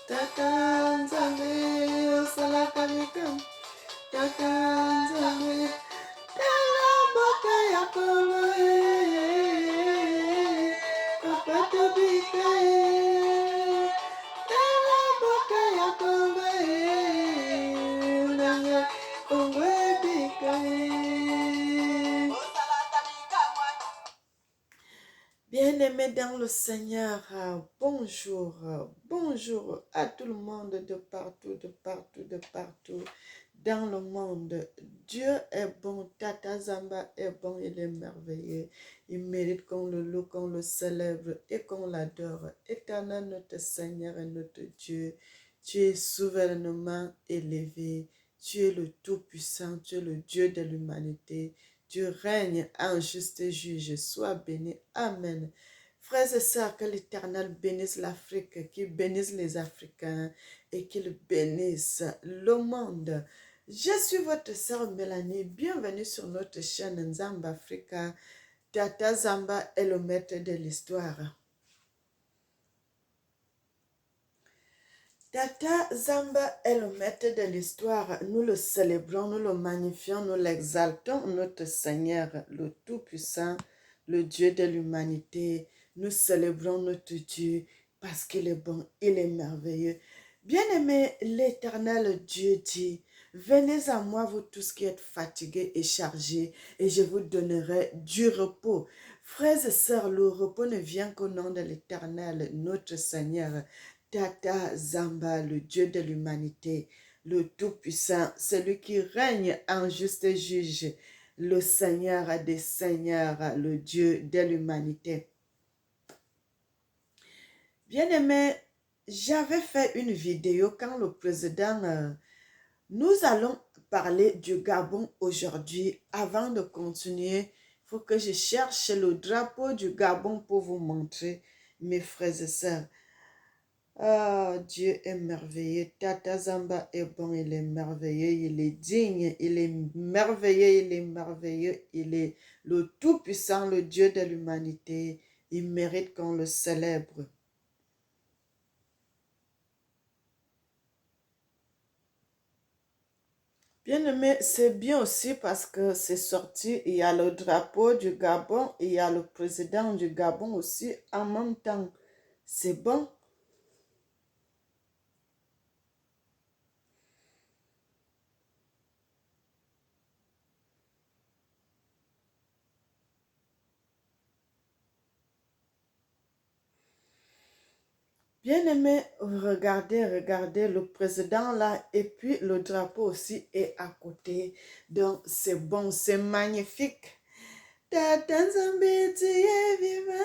Tata Nzambe, osalaka likambo. Tata Nzambe, tala mboka ya Kongo, papa tobika tala mboka ya Kongo, nanga Kongo ebika Bien-aimés dans le Seigneur, bonjour, bonjour à tout le monde de partout, de partout, de partout dans le monde. Dieu est bon, Tata Zamba est bon, il est merveilleux. Il mérite qu'on le loue, qu'on le célèbre et qu'on l'adore. Éternel notre Seigneur et notre Dieu, tu es souverainement élevé, tu es le Tout-Puissant, tu es le Dieu de l'humanité. Tu règnes en juste juge, sois béni. Amen. Frères et sœurs, que l'Éternel bénisse l'Afrique, qu'il bénisse les Africains et qu'il bénisse le monde. Je suis votre sœur Mélanie. Bienvenue sur notre chaîne Nzamba Africa. Tata Zamba est le maître de l'histoire. Tata Zamba est le maître de l'histoire. Nous le célébrons, nous le magnifions, nous l'exaltons, notre Seigneur, le Tout-Puissant, le Dieu de l'humanité. Nous célébrons notre Dieu parce qu'il est bon, il est merveilleux. Bien-aimé, l'Éternel Dieu dit, venez à moi, vous tous qui êtes fatigués et chargés, et je vous donnerai du repos. Frères et sœurs, le repos ne vient qu'au nom de l'Éternel, notre Seigneur. Tata Zamba, le Dieu de l'humanité, le Tout-Puissant, celui qui règne en juste juge, le Seigneur des Seigneurs, le Dieu de l'humanité. Bien-aimé, j'avais fait une vidéo quand le président... nous allons parler du Gabon aujourd'hui. Avant de continuer, il faut que je cherche le drapeau du Gabon pour vous montrer, mes frères et sœurs. Ah, Dieu est merveilleux. Tata Zamba est bon, il est merveilleux, il est digne, il est merveilleux, il est merveilleux, il est le Tout-Puissant, le Dieu de l'humanité. Il mérite qu'on le célèbre. Bien-aimé, c'est bien aussi parce que c'est sorti, il y a le drapeau du Gabon, il y a le président du Gabon aussi en même temps. C'est bon. Bien-aimé, regardez, regardez le président là et puis le drapeau aussi est à côté. Donc c'est bon, c'est magnifique. Tata Nzambe, tu es vivant.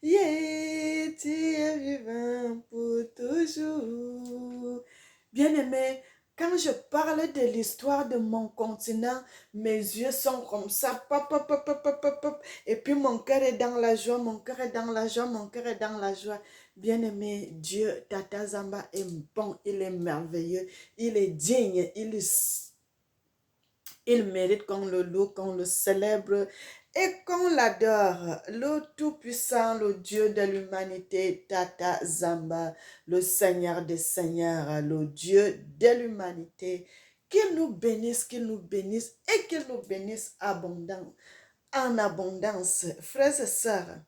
Yeah, tu es vivant pour toujours. Bien-aimé, quand je parle de l'histoire de mon continent, mes yeux sont comme ça, pop, pop, pop, pop, pop, pop, pop. Et puis mon cœur est dans la joie, mon cœur est dans la joie, mon cœur est dans la joie. Bien-aimé, Dieu, Tata Zamba est bon, il est merveilleux, il est digne, il mérite qu'on le loue, qu'on le célèbre et qu'on l'adore. Le Tout-Puissant, le Dieu de l'humanité, Tata Zamba, le Seigneur des Seigneurs, le Dieu de l'humanité. Qu'il nous bénisse et qu'il nous bénisse en abondance. Frères et sœurs,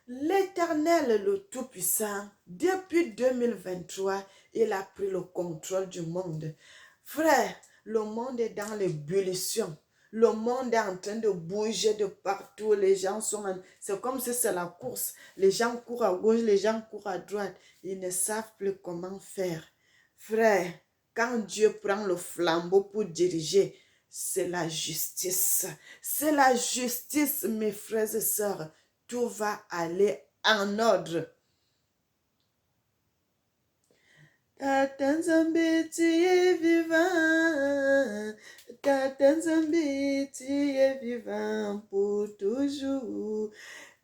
l'Éternel, le Tout-Puissant, depuis 2023, il a pris le contrôle du monde. Frère, le monde est dans l'ébullition. Le monde est en train de bouger de partout. Les gens sont... C'est comme si c'est la course. Les gens courent à gauche, les gens courent à droite. Ils ne savent plus comment faire. Frère, quand Dieu prend le flambeau pour diriger, c'est la justice. C'est la justice, mes frères et sœurs. Tout va aller en ordre. Tata Nzambe, tu es vivant. Tata Nzambe, tu es vivant pour toujours.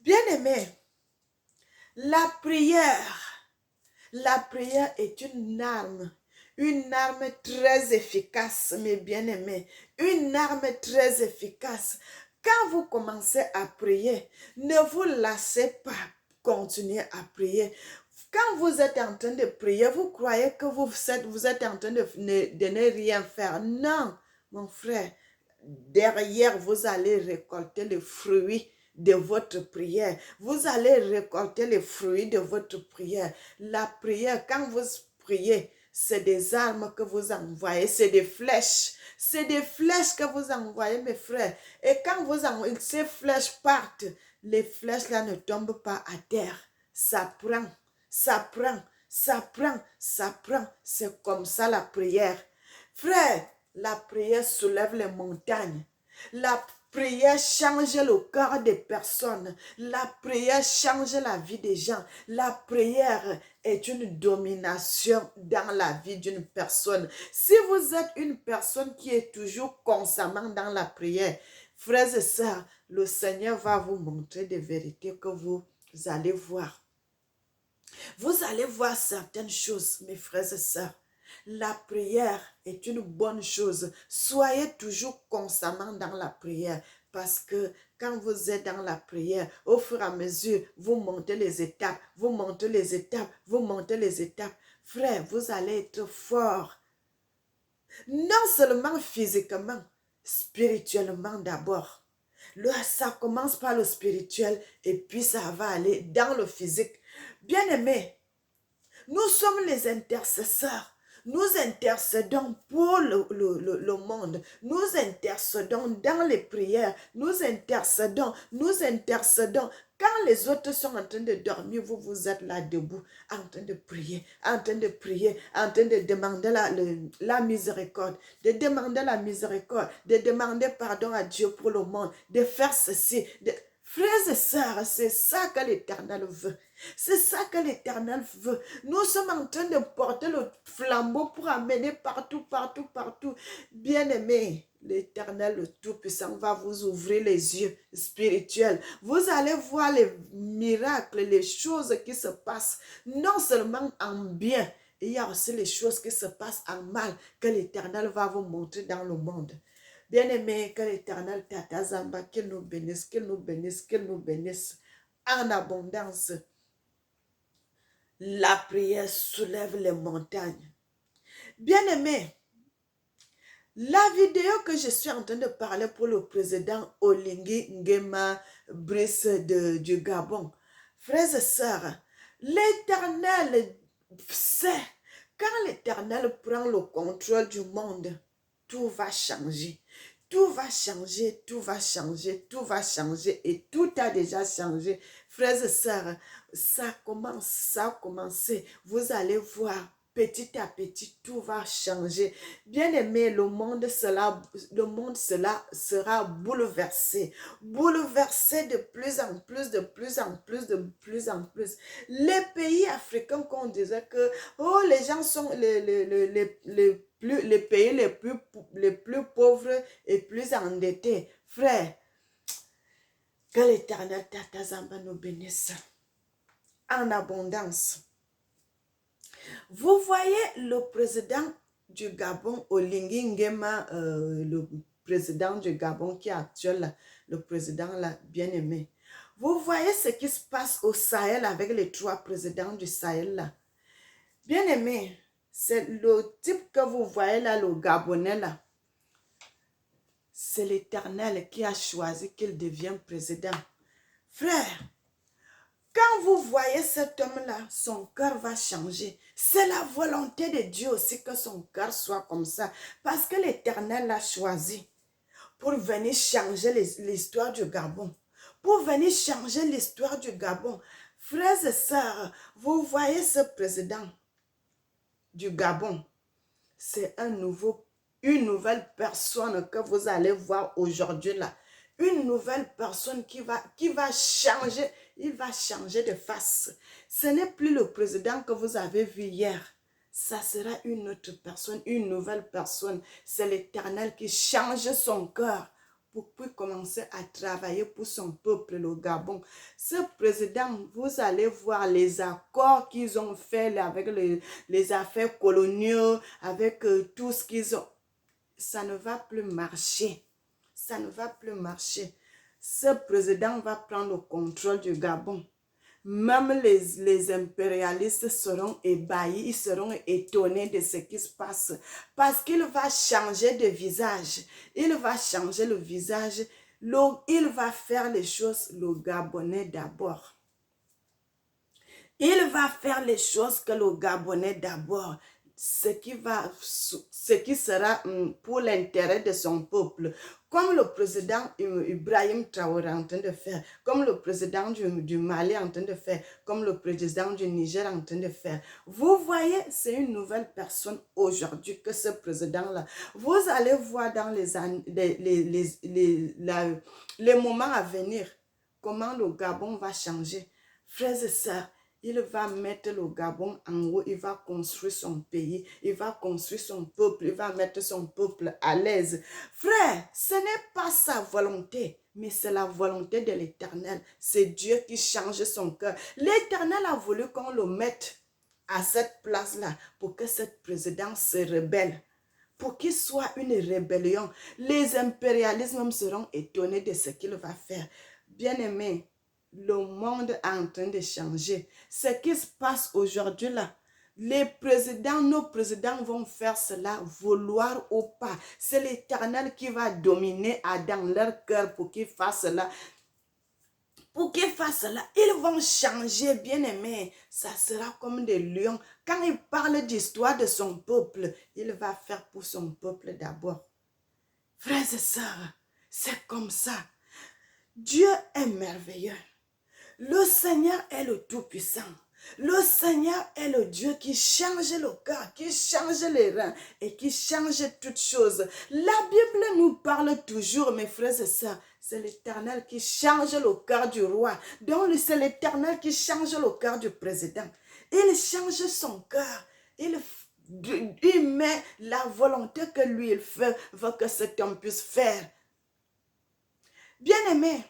Bien-aimé, la prière est une arme très efficace, mes bien-aimés, une arme très efficace. Quand vous commencez à prier, ne vous lassez pas, continuez à prier. Quand vous êtes en train de prier, vous croyez que vous êtes en train de ne rien faire. Non, mon frère. Derrière, vous allez récolter le fruit de votre prière. Vous allez récolter les fruits de votre prière. La prière, quand vous priez, c'est des armes que vous envoyez, c'est des flèches. C'est des flèches que vous envoyez, mes frères. Et quand ces flèches partent, les flèches là ne tombent pas à terre. Ça prend, ça prend, ça prend, ça prend. C'est comme ça la prière. Frère, la prière soulève les montagnes. La prière change le cœur des personnes. La prière change la vie des gens. La prière est une domination dans la vie d'une personne. Si vous êtes une personne qui est toujours constamment dans la prière, frères et sœurs, le Seigneur va vous montrer des vérités que vous allez voir. Vous allez voir certaines choses, mes frères et sœurs. La prière est une bonne chose. Soyez toujours constamment dans la prière parce que quand vous êtes dans la prière, au fur et à mesure, vous montez les étapes, vous montez les étapes, vous montez les étapes. Frère, vous allez être fort. Non seulement physiquement, spirituellement d'abord. Ça commence par le spirituel et puis ça va aller dans le physique. Bien-aimés, nous sommes les intercesseurs. Nous intercédons pour le monde. Nous intercédons dans les prières. Nous intercédons. Quand les autres sont en train de dormir, vous êtes là debout, en train de prier, en train de prier, en train de demander la miséricorde, de demander la miséricorde, de demander pardon à Dieu pour le monde, de faire ceci. Frères et sœurs, c'est ça que l'Éternel veut. C'est ça que l'Éternel veut. Nous sommes en train de porter le flambeau pour amener partout, partout, partout. Bien-aimés, l'Éternel, le Tout-Puissant, va vous ouvrir les yeux spirituels. Vous allez voir les miracles, les choses qui se passent, non seulement en bien, il y a aussi les choses qui se passent en mal, que l'Éternel va vous montrer dans le monde. Bien-aimé, que l'Éternel Tata Zamba, qu'il nous bénisse, qu'il nous bénisse, qu'il nous bénisse en abondance. La prière soulève les montagnes. Bien-aimé, la vidéo que je suis en train de parler pour le président Oligui Nguema Brice du Gabon, frères et sœurs, l'Éternel sait, quand l'Éternel prend le contrôle du monde, tout va changer. Tout va changer, tout va changer, tout va changer et tout a déjà changé. Frères et sœurs, ça a commencé. Vous allez voir, petit à petit, tout va changer. Bien-aimé, le monde sera bouleversé. Bouleversé de plus en plus, de plus en plus, de plus en plus. Les pays africains qu'on disait que, oh, les gens sont les pays les plus pauvres et plus endettés. Frère, que l'Éternel Tata Zamba nous bénisse en abondance. Vous voyez le président du Gabon, Oligui Nguema, le président du Gabon qui est actuel, le président là, bien-aimé. Vous voyez ce qui se passe au Sahel avec les 3 présidents du Sahel là. Bien-aimé, c'est le type que vous voyez là, le Gabonais là. C'est l'Éternel qui a choisi qu'il devienne président. Frère, quand vous voyez cet homme-là, son cœur va changer. C'est la volonté de Dieu aussi que son cœur soit comme ça. Parce que l'Éternel l'a choisi pour venir changer l'histoire du Gabon. Pour venir changer l'histoire du Gabon. Frères et sœurs, vous voyez ce président du Gabon. C'est une nouvelle personne que vous allez voir aujourd'hui là. Une nouvelle personne qui va changer. Il va changer de face. Ce n'est plus le président que vous avez vu hier. Ça sera une autre personne, une nouvelle personne. C'est l'Éternel qui change son cœur pour commencer à travailler pour son peuple, le Gabon. Ce président, vous allez voir les accords qu'ils ont fait avec les affaires coloniales, avec tout ce qu'ils ont. Ça ne va plus marcher. Ça ne va plus marcher. Ce président va prendre le contrôle du Gabon. Même les impérialistes seront ébahis, ils seront étonnés de ce qui se passe. Parce qu'il va changer de visage. Il va changer le visage. Il va faire les choses, le Gabonais d'abord. Il va faire les choses que le Gabonais d'abord, ce qui sera pour l'intérêt de son peuple, comme le président Ibrahim Traoré est en train de faire, comme le président du Mali est en train de faire, comme le président du Niger est en train de faire. Vous voyez, c'est une nouvelle personne aujourd'hui que ce président-là. Vous allez voir dans les moments à venir comment le Gabon va changer. Frères et sœurs, il va mettre le Gabon en haut, il va construire son pays, il va construire son peuple, il va mettre son peuple à l'aise. Frère, ce n'est pas sa volonté, mais c'est la volonté de l'Éternel. C'est Dieu qui change son cœur. L'Éternel a voulu qu'on le mette à cette place-là pour que cette présidence se rebelle. Pour qu'il soit une rébellion. Les impérialismes seront étonnés de ce qu'il va faire. Bien-aimés, le monde est en train de changer. Ce qui se passe aujourd'hui là, nos présidents vont faire cela, vouloir ou pas. C'est l'Éternel qui va dominer dans leur cœur pour qu'ils fassent cela. Pour qu'ils fassent cela, ils vont changer, bien-aimés. Ça sera comme des lions. Quand il parle d'histoire de son peuple, il va faire pour son peuple d'abord. Frères et sœurs, c'est comme ça. Dieu est merveilleux. Le Seigneur est le Tout-Puissant. Le Seigneur est le Dieu qui change le cœur, qui change les reins et qui change toutes choses. La Bible nous parle toujours, mes frères et sœurs, c'est l'Éternel qui change le cœur du roi. Donc, c'est l'Éternel qui change le cœur du président. Il change son cœur. Il met la volonté que lui, il veut que cet homme puisse faire. Bien-aimé,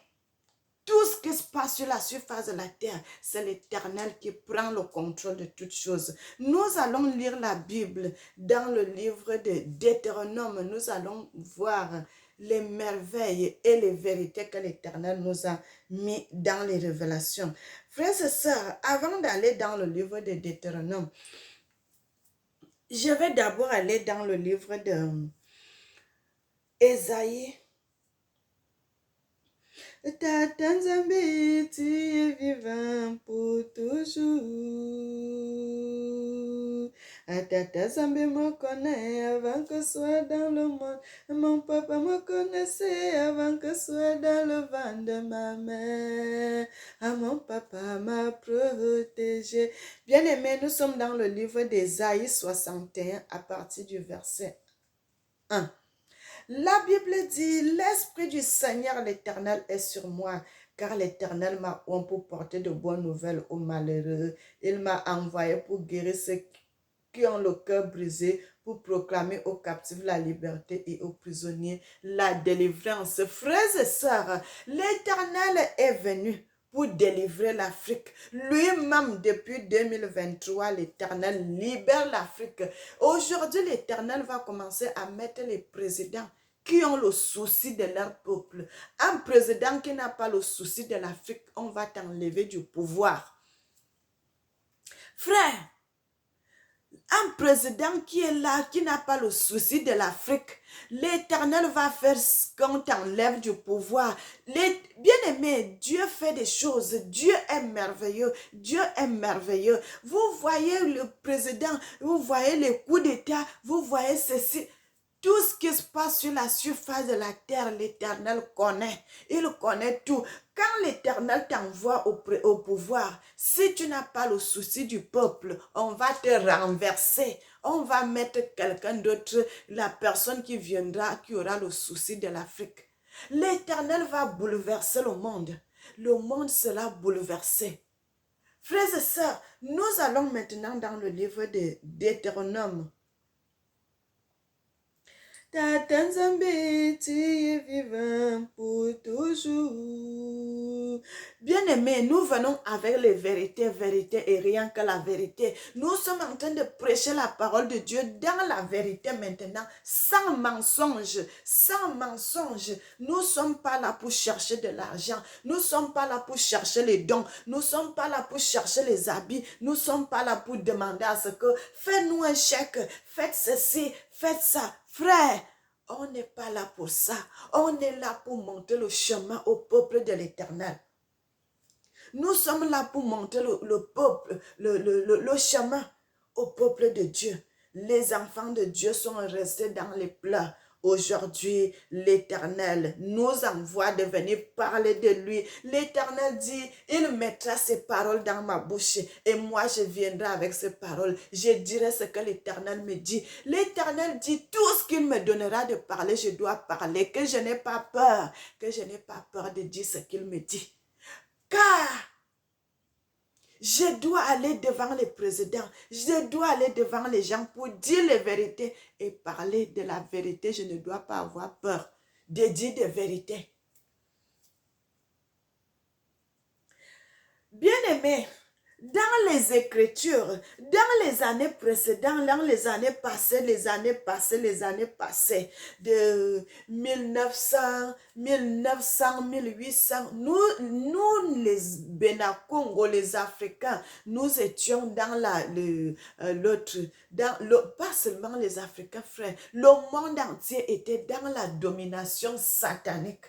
tout ce qui se passe sur la surface de la terre, c'est l'Éternel qui prend le contrôle de toutes choses. Nous allons lire la Bible dans le livre de Deutéronome. Nous allons voir les merveilles et les vérités que l'Éternel nous a mis dans les révélations. Frères et sœurs, avant d'aller dans le livre de Deutéronome, je vais d'abord aller dans le livre de Ésaïe. Tata Nzambe, tu es vivant pour toujours. Tata Nzambe me connaît avant que soit dans le monde. Mon papa me connaissait avant que soit dans le ventre de ma mère. Mon papa m'a protégé. Bien-aimés, nous sommes dans le livre d'Ésaïe 61 à partir du verset 1. La Bible dit, l'Esprit du Seigneur l'Éternel est sur moi, car l'Éternel m'a oint pour porter de bonnes nouvelles aux malheureux. Il m'a envoyé pour guérir ceux qui ont le cœur brisé, pour proclamer aux captifs la liberté et aux prisonniers la délivrance. Frères et sœurs, l'Éternel est venu pour délivrer l'Afrique. Lui-même, depuis 2023, l'Éternel libère l'Afrique. Aujourd'hui, l'Éternel va commencer à mettre les présidents qui ont le souci de leur peuple. Un président qui n'a pas le souci de l'Afrique, on va t'enlever du pouvoir. Frère, un président qui est là, qui n'a pas le souci de l'Afrique, l'Éternel va faire qu'on t'enlève du pouvoir. Bien-aimé, Dieu fait des choses. Dieu est merveilleux. Dieu est merveilleux. Vous voyez le président, vous voyez les coups d'État, vous voyez ceci. Tout ce qui se passe sur la surface de la terre, l'Éternel connaît. Il connaît tout. Quand l'Éternel t'envoie au pouvoir, si tu n'as pas le souci du peuple, on va te renverser. On va mettre quelqu'un d'autre, la personne qui viendra, qui aura le souci de l'Afrique. L'Éternel va bouleverser le monde. Le monde sera bouleversé. Frères et sœurs, nous allons maintenant dans le livre de Deutéronome. Tata Nzambe, tu es vivant pour toujours. Bien-aimés, nous venons avec les vérités, vérité et rien que la vérité. Nous sommes en train de prêcher la parole de Dieu dans la vérité maintenant, sans mensonge, sans mensonge. Nous ne sommes pas là pour chercher de l'argent. Nous ne sommes pas là pour chercher les dons. Nous ne sommes pas là pour chercher les habits. Nous ne sommes pas là pour demander à ce que faites-nous un chèque, faites ceci, faites ça. Frère, on n'est pas là pour ça. On est là pour monter le chemin au peuple de l'Éternel. Nous sommes là pour monter le peuple, le chemin au peuple de Dieu. Les enfants de Dieu sont restés dans les pleurs. Aujourd'hui, l'Éternel nous envoie de venir parler de lui. L'Éternel dit, il mettra ses paroles dans ma bouche et moi je viendrai avec ces paroles. Je dirai ce que l'Éternel me dit. L'Éternel dit, tout ce qu'il me donnera de parler, je dois parler. Que je n'ai pas peur, que je n'ai pas peur de dire ce qu'il me dit. Car je dois aller devant les présidents, je dois aller devant les gens pour dire les vérités et parler de la vérité. Je ne dois pas avoir peur de dire des vérités. Bien-aimés, dans les Écritures, dans les années précédentes, dans les années passées, de 1900, 1800, nous les Bénakongo, les Africains, nous étions dans pas seulement les Africains, frères, le monde entier était dans la domination satanique.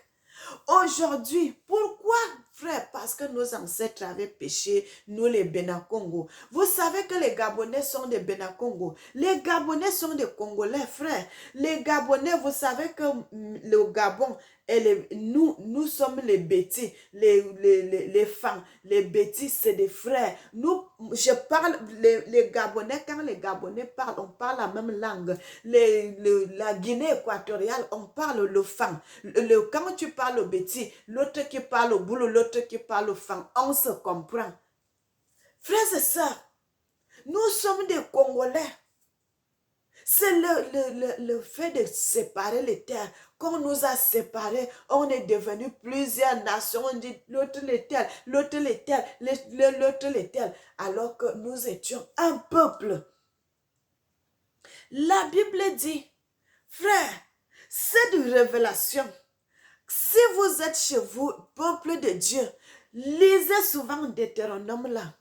Aujourd'hui, pourquoi, frère? Parce que nos ancêtres avaient péché, nous les Bénakongo. Vous savez que les Gabonais sont des Bénakongo. Les Gabonais sont des Congolais, frère. Les Gabonais, vous savez que le Gabon, nous sommes les bêtis, les femmes. Les bêtis, c'est des frères. Je parle, les Gabonais, quand les Gabonais parlent, on parle la même langue. La Guinée équatoriale, on parle le fang. Quand tu parles au bêtis, l'autre qui parle au boulot, l'autre qui parle au fang, on se comprend. Frères et sœurs, nous sommes des Congolais. C'est le fait de séparer les terres. Quand on nous a séparés, on est devenu plusieurs nations. On dit l'autre les tels, l'autre les tels, l'autre les tels. Alors que nous étions un peuple. La Bible dit, frère, cette révélation, si vous êtes chez vous, peuple de Dieu, lisez souvent Deutéronome là.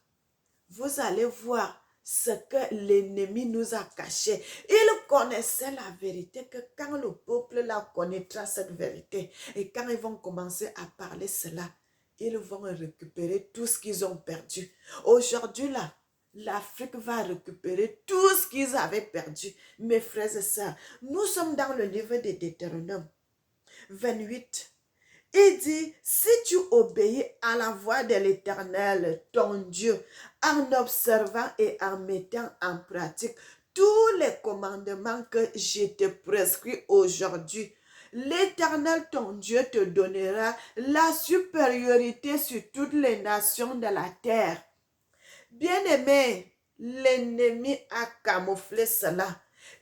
Vous allez voir ce que l'ennemi nous a caché. Il connaissait la vérité, que quand le peuple la connaîtra cette vérité, et quand ils vont commencer à parler cela, ils vont récupérer tout ce qu'ils ont perdu. Aujourd'hui là, l'Afrique va récupérer tout ce qu'ils avaient perdu. Mes frères et sœurs, nous sommes dans le livre de Deutéronome 28. Il dit, si tu obéis à la voix de l'Éternel, ton Dieu, en observant et en mettant en pratique tous les commandements que je te prescris aujourd'hui, l'Éternel, ton Dieu, te donnera la supériorité sur toutes les nations de la terre. Bien-aimés, l'ennemi a camouflé cela.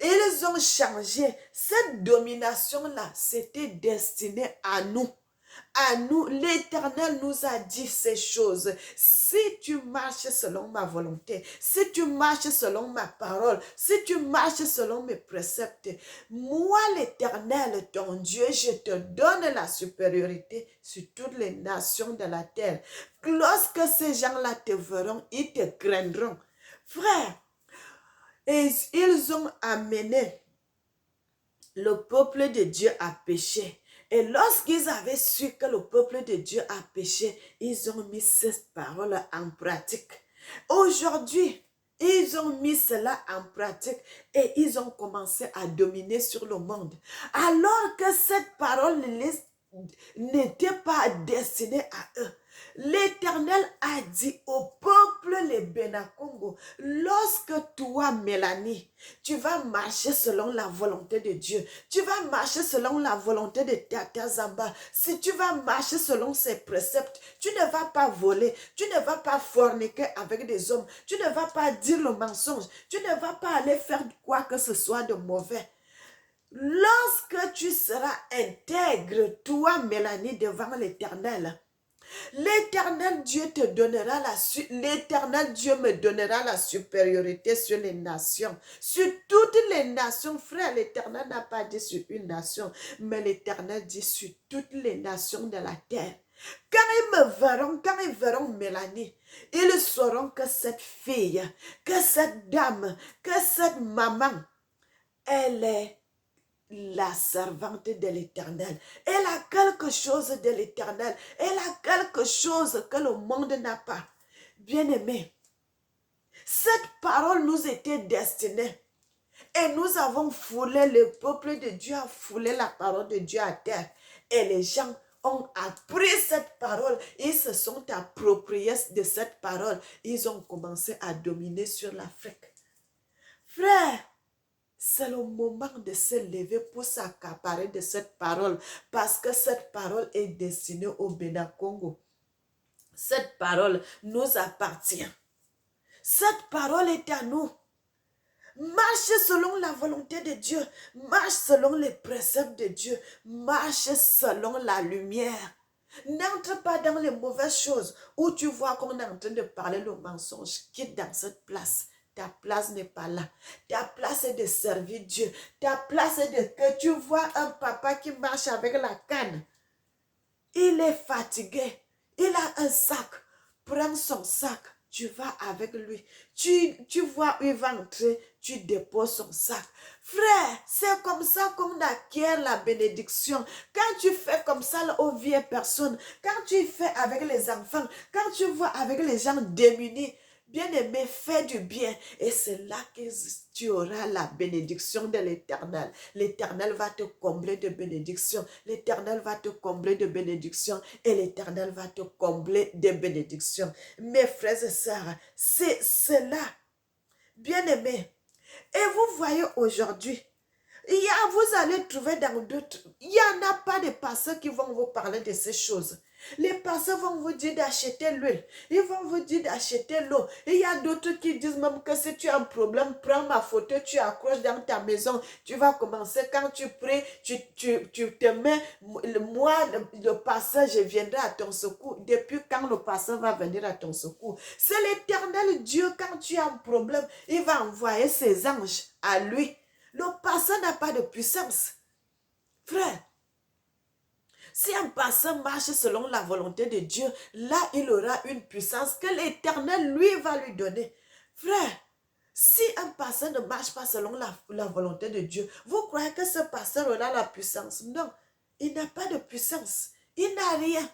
Ils ont changé. Cette domination-là, c'était destiné à nous. À nous, l'Éternel nous a dit ces choses. Si tu marches selon ma volonté, si tu marches selon ma parole, si tu marches selon mes préceptes, moi l'Éternel, ton Dieu, je te donne la supériorité sur toutes les nations de la terre. Lorsque ces gens-là te verront, ils te craindront. Frère, et ils ont amené le peuple de Dieu à pécher. Et lorsqu'ils avaient su que le peuple de Dieu a péché, ils ont mis cette parole en pratique. Aujourd'hui, ils ont mis cela en pratique et ils ont commencé à dominer sur le monde. Alors que cette parole n'était pas destinée à eux. L'Éternel a dit au peuple les Bénakongo, lorsque toi, Mélanie, tu vas marcher selon la volonté de Dieu, tu vas marcher selon la volonté de Tata Zamba, si tu vas marcher selon ses préceptes, tu ne vas pas voler, tu ne vas pas forniquer avec des hommes, tu ne vas pas dire le mensonge, tu ne vas pas aller faire quoi que ce soit de mauvais. Lorsque tu seras intègre, toi, Mélanie, devant l'Éternel, L'éternel Dieu te donnera l'éternel Dieu me donnera la supériorité sur les nations. Sur toutes les nations, frère, l'éternel n'a pas dit sur une nation, mais l'éternel dit sur toutes les nations de la terre. Quand ils verront Mélanie, ils sauront que cette fille, que cette dame, que cette maman, elle est la servante de l'Éternel. Elle a quelque chose de l'Éternel. Elle a quelque chose que le monde n'a pas. Bien-aimés, cette parole nous était destinée. Et nous avons foulé, le peuple de Dieu a foulé la parole de Dieu à terre. Et les gens ont appris cette parole. Ils se sont appropriés de cette parole. Ils ont commencé à dominer sur l'Afrique. Frère, c'est le moment de se lever pour s'accaparer de cette parole. Parce que cette parole est destinée au Bénin Congo. Cette parole nous appartient. Cette parole est à nous. Marche selon la volonté de Dieu. Marche selon les préceptes de Dieu. Marche selon la lumière. N'entre pas dans les mauvaises choses où tu vois qu'on est en train de parler le mensonge. Quitte dans cette place. Ta place n'est pas là. Ta place est de servir Dieu. Ta place est de que tu vois un papa qui marche avec la canne. Il est fatigué. Il a un sac. Prends son sac. Tu vas avec lui. Tu vois où il va entrer. Tu déposes son sac. Frère, c'est comme ça qu'on acquiert la bénédiction. Quand tu fais comme ça aux vieilles personnes, quand tu fais avec les enfants, quand tu vois avec les gens démunis, bien-aimé, fais du bien. Et c'est là que tu auras la bénédiction de l'Éternel. L'Éternel va te combler de bénédictions. L'Éternel va te combler de bénédictions. Et l'Éternel va te combler de bénédictions. Mes frères et sœurs, c'est cela. Bien-aimé. Et vous voyez aujourd'hui, vous allez trouver dans d'autres, il n'y en a pas de pasteurs qui vont vous parler de ces choses. Les pasteurs vont vous dire d'acheter l'huile. Ils vont vous dire d'acheter l'eau. Il y a d'autres qui disent même que si tu as un problème, prends ma photo, tu accroches dans ta maison. Tu vas commencer, quand tu pries, tu te mets, moi, le pasteur, je viendrai à ton secours. Depuis quand le pasteur va venir à ton secours? C'est l'Éternel Dieu, quand tu as un problème, il va envoyer ses anges à lui. Le pasteur n'a pas de puissance. Frère, si un pasteur marche selon la volonté de Dieu, là, il aura une puissance que l'Éternel, lui, va lui donner. Frère, si un pasteur ne marche pas selon la volonté de Dieu, vous croyez que ce pasteur aura la puissance? Non, il n'a pas de puissance. Il n'a rien.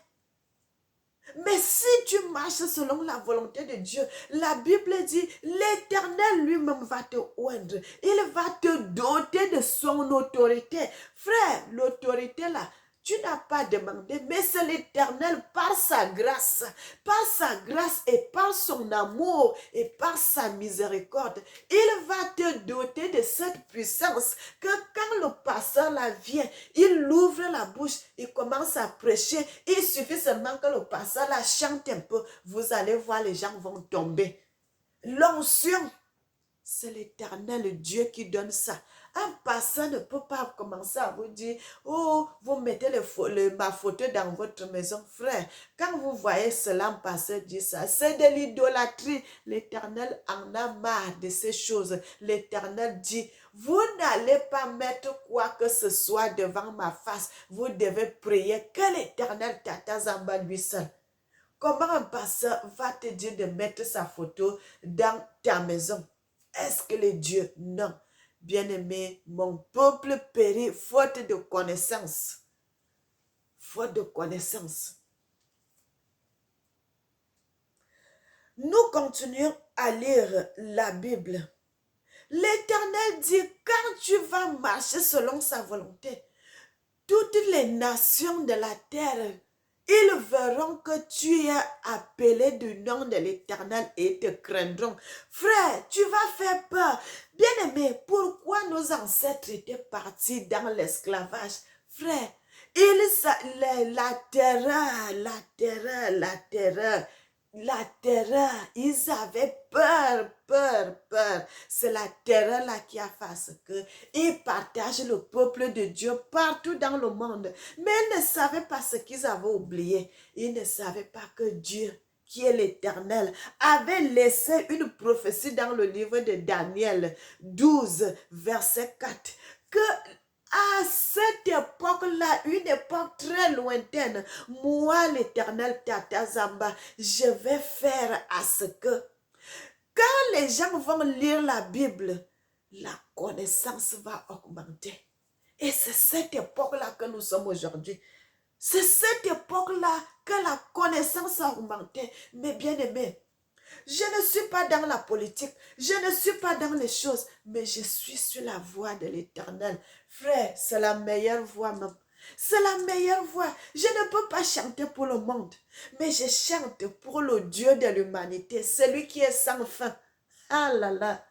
Mais si tu marches selon la volonté de Dieu, la Bible dit, l'Éternel lui-même va te oindre. Il va te doter de son autorité. Frère, l'autorité là, tu n'as pas demandé, mais c'est l'Éternel par sa grâce et par son amour et par sa miséricorde. Il va te doter de cette puissance que quand le pasteur là vient, il ouvre la bouche, il commence à prêcher. Il suffit seulement que le pasteur là chante un peu. Vous allez voir, les gens vont tomber. L'onction, c'est l'Éternel Dieu qui donne ça. Un pasteur ne peut pas commencer à vous dire, oh, vous mettez ma photo dans votre maison. Frère, quand vous voyez cela, un pasteur dit ça, c'est de l'idolâtrie. L'Éternel en a marre de ces choses. L'Éternel dit, vous n'allez pas mettre quoi que ce soit devant ma face. Vous devez prier que l'Éternel Tata lui seul. Comment un pasteur va te dire de mettre sa photo dans ta maison? Est-ce que les dieux? Non. Bien-aimé, mon peuple périt faute de connaissance. Faute de connaissance. Nous continuons à lire la Bible. L'Éternel dit, quand tu vas marcher selon sa volonté, toutes les nations de la terre, ils verront que tu es appelé du nom de l'Éternel et te craindront. Frère, tu vas faire peur. Bien-aimé, pourquoi nos ancêtres étaient partis dans l'esclavage? Frère, la terreur la terreur, ils avaient peur, peur, peur. C'est la terreur là qui a fait à ce que ils partagent le peuple de Dieu partout dans le monde. Mais ils ne savaient pas ce qu'ils avaient oublié. Ils ne savaient pas que Dieu, qui est l'Éternel, avait laissé une prophétie dans le livre de Daniel 12, verset 4, que à cette époque-là, une époque très lointaine, moi, l'Éternel Tata Zamba, je vais faire à ce que quand les gens vont lire la Bible, la connaissance va augmenter. Et c'est cette époque-là que nous sommes aujourd'hui. C'est cette époque-là que la connaissance a augmenté. Mais bien aimé, je ne suis pas dans la politique, je ne suis pas dans les choses, mais je suis sur la voie de l'Éternel. Frère, c'est la meilleure voie même. C'est la meilleure voie. Je ne peux pas chanter pour le monde, mais je chante pour le Dieu de l'humanité, celui qui est sans fin. Ah là là.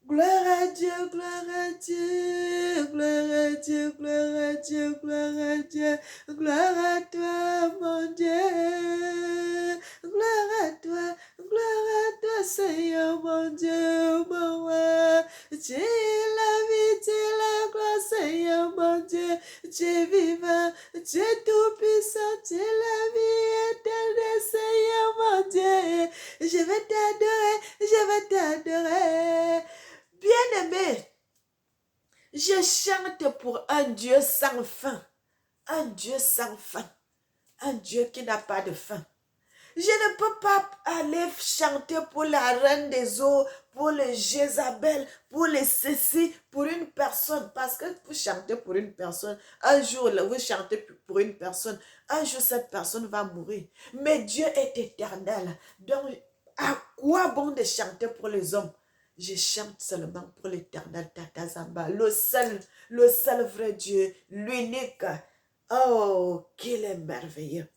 Gloire à Dieu, gloire à Dieu, gloire à Dieu, gloire à Dieu, gloire à Dieu, gloire à toi, mon Dieu, gloire à toi, Seigneur, mon Dieu, mon roi. Tu es la vie, tu es la gloire, Seigneur, mon Dieu, tu es vivant, tu es tout puissant, tu es la vie éternelle, Seigneur, mon Dieu. Je vais t'adorer, je vais t'adorer. Bien-aimé, je chante pour un Dieu sans fin, un Dieu sans fin, un Dieu qui n'a pas de fin. Je ne peux pas aller chanter pour la reine des eaux, pour les Jézabel, pour les ceci, pour une personne. Parce que vous chantez pour une personne, un jour vous chantez pour une personne, un jour cette personne va mourir. Mais Dieu est éternel. Donc, à quoi bon de chanter pour les hommes? Je chante seulement pour l'éternel Tata Zamba, le seul vrai Dieu, l'unique. Oh, qu'il est merveilleux.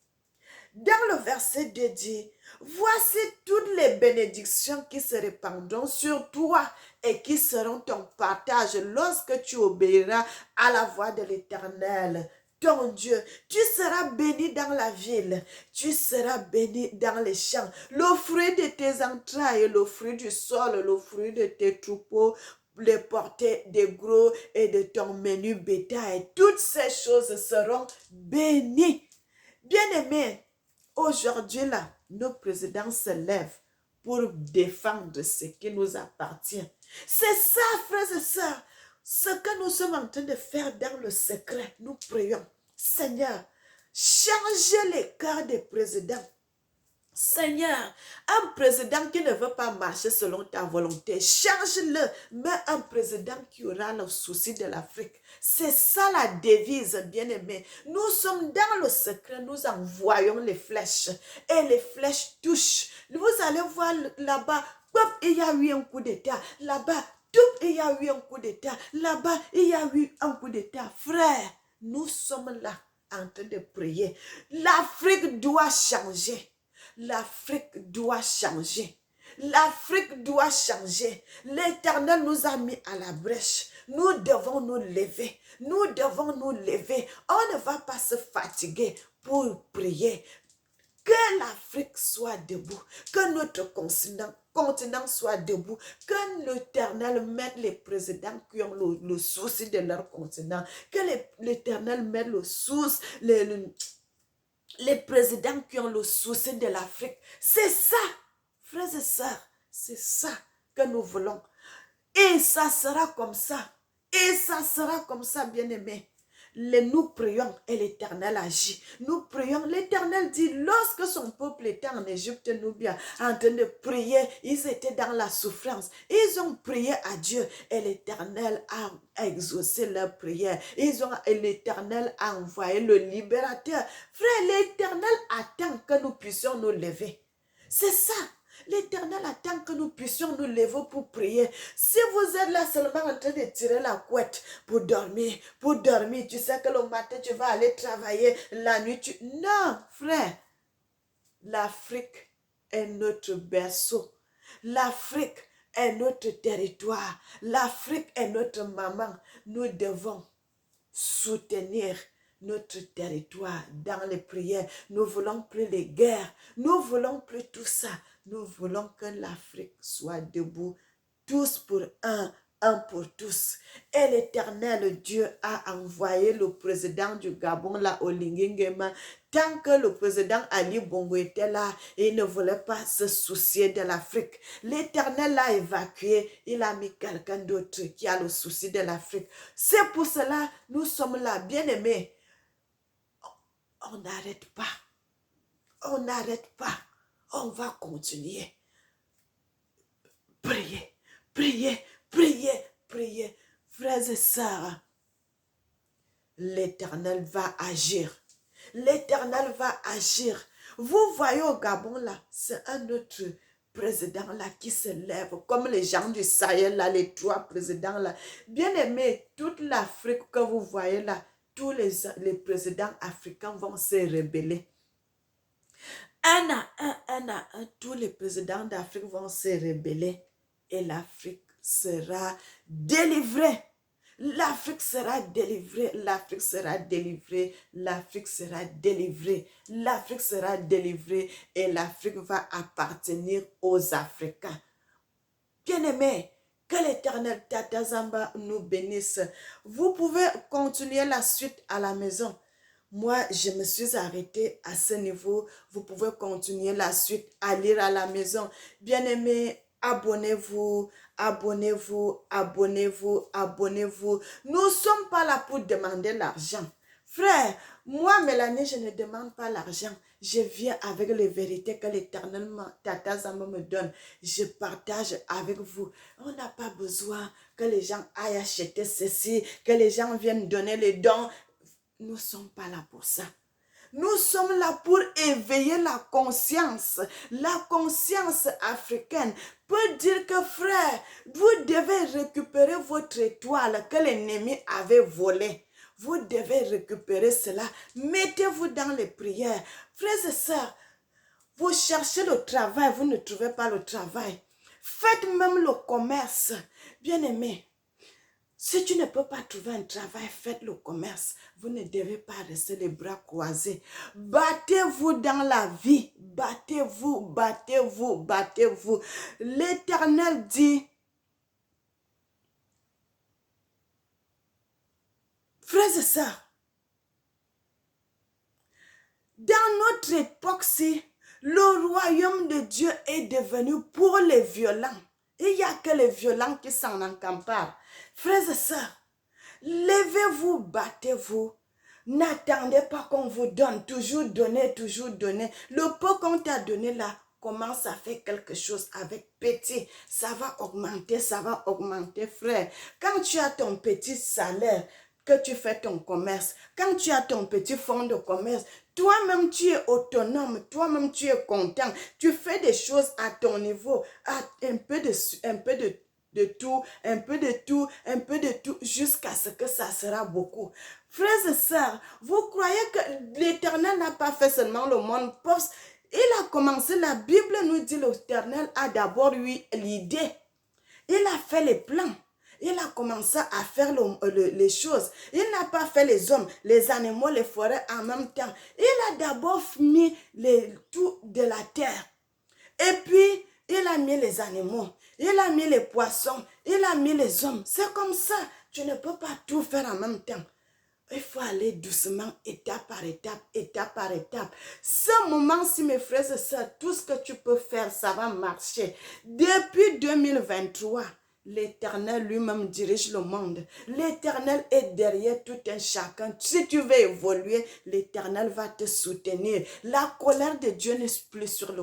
Dans le verset 2 dit, voici toutes les bénédictions qui se répandront sur toi et qui seront ton partage lorsque tu obéiras à la voix de l'Éternel, ton Dieu. Tu seras béni dans la ville, tu seras béni dans les champs. Le fruit de tes entrailles, le fruit du sol, le fruit de tes troupeaux, les portées des gros et de ton menu bétail. Toutes ces choses seront bénies. Bien-aimés, aujourd'hui, là, nos présidents se lèvent pour défendre ce qui nous appartient. C'est ça, frères et sœurs, ce que nous sommes en train de faire dans le secret. Nous prions, Seigneur, changez les cœurs des présidents. Seigneur, un président qui ne veut pas marcher selon ta volonté, change-le, mais un président qui aura le souci de l'Afrique. C'est ça la devise, bien-aimé. Nous sommes dans le secret, nous envoyons les flèches et les flèches touchent. Vous allez voir là-bas, il y a eu un coup d'État. Là-bas, il y a eu un coup d'État. Là-bas, il y a eu un coup d'État. Frère, nous sommes là en train de prier. L'Afrique doit changer. L'Afrique doit changer. L'Afrique doit changer. L'Éternel nous a mis à la brèche. Nous devons nous lever. Nous devons nous lever. On ne va pas se fatiguer pour prier. Que l'Afrique soit debout. Que notre continent soit debout. Que l'Éternel mette les présidents qui ont le souci de leur continent. Que l'Éternel mette le souci, les présidents qui ont le souci de l'Afrique. C'est ça, frères et sœurs, c'est ça que nous voulons. Et ça sera comme ça. Et ça sera comme ça, bien-aimés. Nous prions et l'Éternel agit. Nous prions. L'Éternel dit, lorsque son peuple était en Égypte, nous bien en train de prier, ils étaient dans la souffrance. Ils ont prié à Dieu et l'Éternel a exaucé leur prière. L'Éternel a envoyé le libérateur. Frère, l'Éternel attend que nous puissions nous lever. C'est ça. L'Éternel attend que nous puissions nous lever pour prier. Si vous êtes là seulement en train de tirer la couette pour dormir, tu sais que le matin tu vas aller travailler, la nuit tu... Non, frère, l'Afrique est notre berceau. L'Afrique est notre territoire. L'Afrique est notre maman. Nous devons soutenir notre territoire dans les prières. Nous ne voulons plus les guerres. Nous ne voulons plus tout ça. Nous voulons que l'Afrique soit debout, tous pour un pour tous. Et l'Éternel Dieu a envoyé le président du Gabon là au Lingingema. Tant que le président Ali Bongo était là, il ne voulait pas se soucier de l'Afrique. L'Éternel l'a évacué. Il a mis quelqu'un d'autre qui a le souci de l'Afrique. C'est pour cela nous sommes là, bien-aimés. On n'arrête pas. On n'arrête pas. On va continuer. Priez, priez, priez, priez. Frères et sœurs, l'Éternel va agir. L'Éternel va agir. Vous voyez au Gabon là, c'est un autre président là qui se lève, comme les gens du Sahel là, les 3 présidents là. Bien aimé, toute l'Afrique que vous voyez là, tous les présidents africains vont se rebeller. Un à un, tous les présidents d'Afrique vont se rebeller et l'Afrique sera délivrée. L'Afrique sera délivrée, l'Afrique sera délivrée, l'Afrique sera délivrée, l'Afrique sera délivrée et l'Afrique va appartenir aux Africains. Bien-aimés, que l'Éternel Tata Zamba nous bénisse. Vous pouvez continuer la suite à la maison. Moi, je me suis arrêtée à ce niveau. Vous pouvez continuer la suite à lire à la maison. Bien-aimés, abonnez-vous, abonnez-vous, abonnez-vous, abonnez-vous. Nous ne sommes pas là pour demander l'argent. Frère, moi, Mélanie, je ne demande pas l'argent. Je viens avec les vérités que l'Éternel Tata Zamba me donne. Je partage avec vous. On n'a pas besoin que les gens aillent acheter ceci, que les gens viennent donner les dons. Nous ne sommes pas là pour ça. Nous sommes là pour éveiller la conscience. La conscience africaine peut dire que frère, vous devez récupérer votre étoile que l'ennemi avait volée. Vous devez récupérer cela. Mettez-vous dans les prières. Frères et sœurs, vous cherchez le travail, vous ne trouvez pas le travail. Faites même le commerce. Bien-aimés, si tu ne peux pas trouver un travail, faites le commerce. Vous ne devez pas rester les bras croisés. Battez-vous dans la vie. Battez-vous, battez-vous, battez-vous. L'Éternel dit, frères et sœurs, dans notre époque-ci, le royaume de Dieu est devenu pour les violents. Il n'y a que les violents qui s'en encamparent. Frères et sœurs, levez-vous, battez-vous. N'attendez pas qu'on vous donne. Toujours donner, toujours donner. Le peu qu'on t'a donné là, commence à faire quelque chose avec petit. Ça va augmenter, frère. Quand tu as ton petit salaire, que tu fais ton commerce, quand tu as ton petit fonds de commerce, toi-même tu es autonome, toi-même tu es content, tu fais des choses à ton niveau, un peu de tout, un peu de tout, un peu de tout, jusqu'à ce que ça sera beaucoup. Frères et sœurs, vous croyez que l'Éternel n'a pas fait seulement le monde pauvre? Il a commencé, la Bible nous dit l'Éternel a d'abord eu l'idée. Il a fait les plans. Il a commencé à faire les choses. Il n'a pas fait les hommes, les animaux, les forêts en même temps. Il a d'abord mis tout de la terre. Et puis, il a mis les animaux. Il a mis les poissons. Il a mis les hommes. C'est comme ça. Tu ne peux pas tout faire en même temps. Il faut aller doucement, étape par étape, étape par étape. Ce moment-ci, mes frères et sœurs, tout ce que tu peux faire, ça va marcher. Depuis 2023, l'Éternel lui-même dirige le monde. L'Éternel est derrière tout un chacun. Si tu veux évoluer, l'Éternel va te soutenir. La colère de Dieu n'est plus sur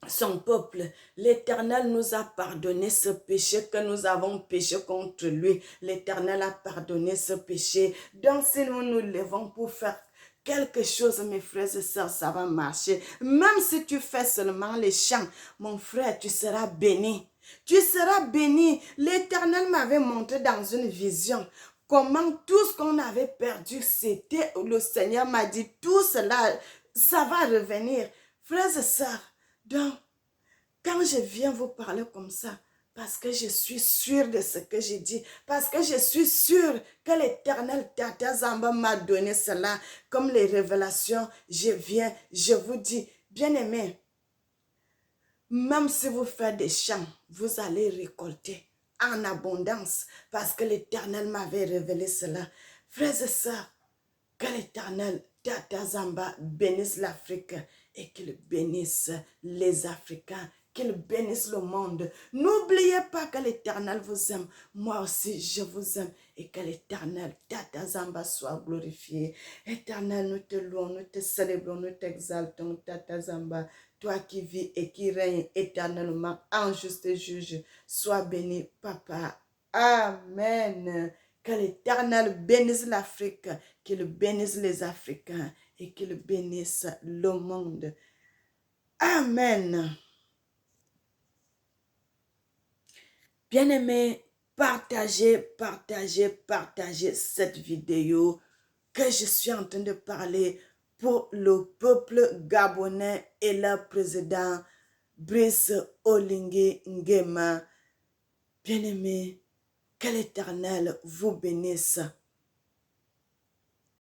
son peuple. L'Éternel nous a pardonné ce péché que nous avons péché contre lui. L'Éternel a pardonné ce péché. Donc si nous nous levons pour faire quelque chose, mes frères et sœurs, ça va marcher. Même si tu fais seulement les chants, mon frère, tu seras béni. Tu seras béni. L'Éternel m'avait montré dans une vision comment tout ce qu'on avait perdu, c'était, le Seigneur m'a dit, tout cela, ça va revenir. Frères et sœurs, donc, quand je viens vous parler comme ça, parce que je suis sûre de ce que j'ai dit, parce que je suis sûre que l'Éternel Tata Zamba m'a donné cela comme les révélations. Je vous dis, bien-aimés, même si vous faites des champs, vous allez récolter en abondance parce que l'Éternel m'avait révélé cela. Frères et sœurs, que l'Éternel Tata Zamba bénisse l'Afrique et qu'il bénisse les Africains, qu'il bénisse le monde. N'oubliez pas que l'Éternel vous aime. Moi aussi, je vous aime. Et que l'Éternel Tata Zamba soit glorifié. Éternel, nous te louons, nous te célébrons, nous t'exaltons, Tata Zamba. Toi qui vis et qui règnes éternellement en juste juge, sois béni, Papa. Amen. Que l'Éternel bénisse l'Afrique, qu'il bénisse les Africains et qu'il bénisse le monde. Amen. Bien-aimés, partagez cette vidéo que je suis en train de parler pour le peuple gabonais et leur président Brice Oligui Nguema. Bien-aimés, que l'Éternel vous bénisse.